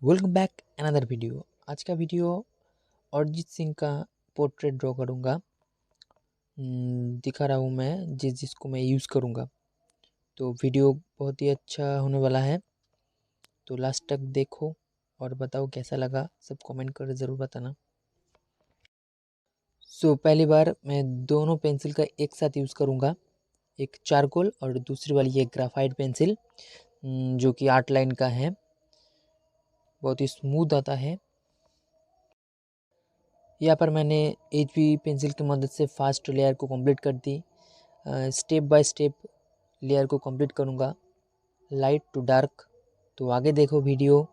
Welcome back another video. आज का video Arijit Singh का पोर्ट्रेट ड्रॉ करूँगा। दिखा रहा हूँ मैं जिसको मैं यूज़ करूँगा। तो वीडियो बहुत ही अच्छा होने वाला है, तो लास्ट तक देखो और बताओ कैसा लगा। सब कमेंट कर ज़रूर बताना। पहली बार मैं दोनों पेंसिल का एक साथ यूज़ करूँगा, एक चारकोल और दूसरी वाली ये ग्राफाइट पेंसिल जो कि 8 लाइन का है, बहुत ही स्मूथ आता है। यहाँ पर मैंने HB पेंसिल की मदद से फास्ट लेयर को कंप्लीट कर दी। स्टेप बाय स्टेप लेयर को कंप्लीट करूँगा, लाइट टू डार्क। तो आगे देखो वीडियो।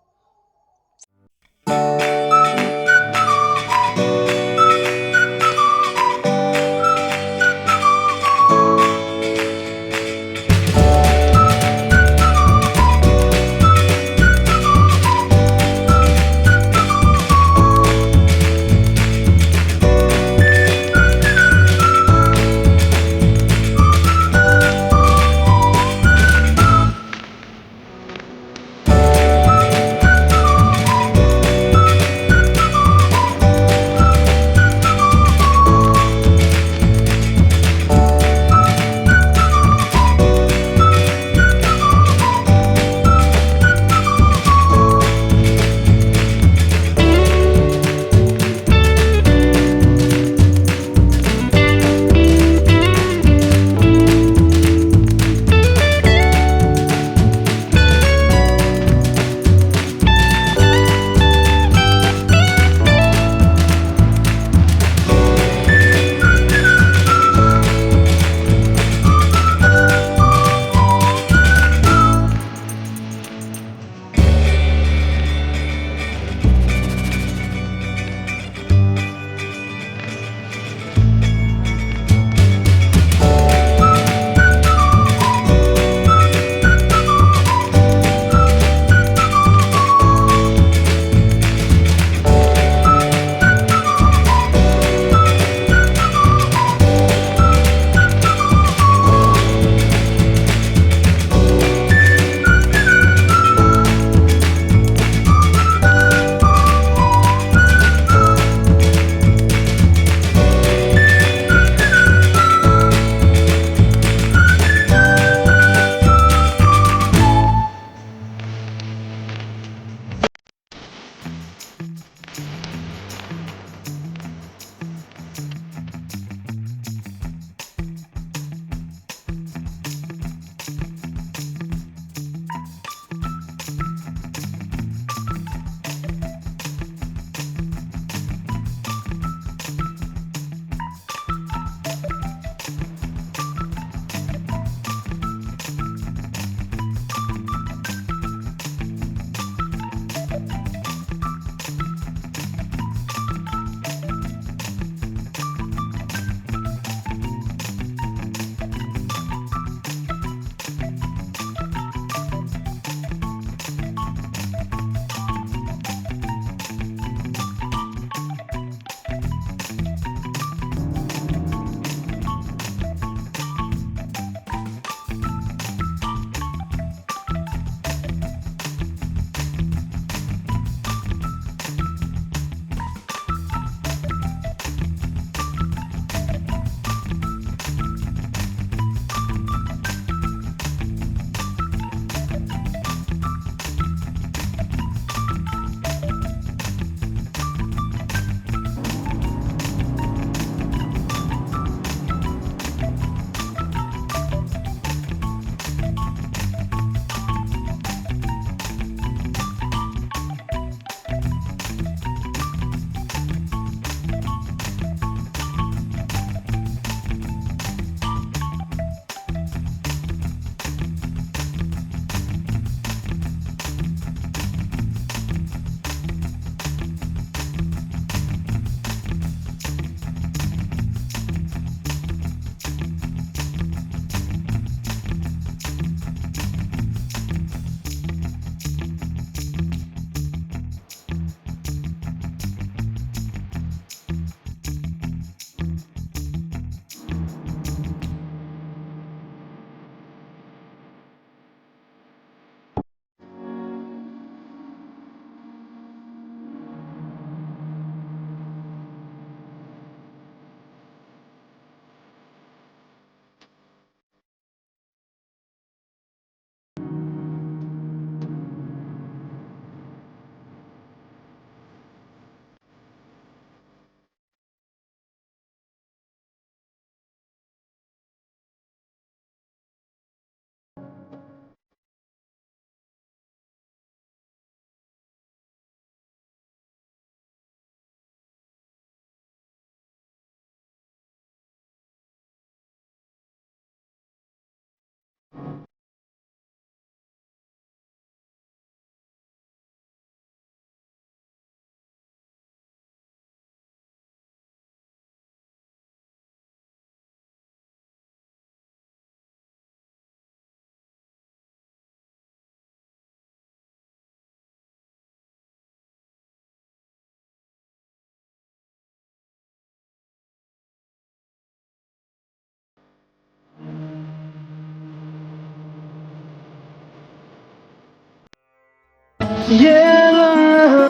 ये लम्हा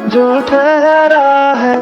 जो ठहरा है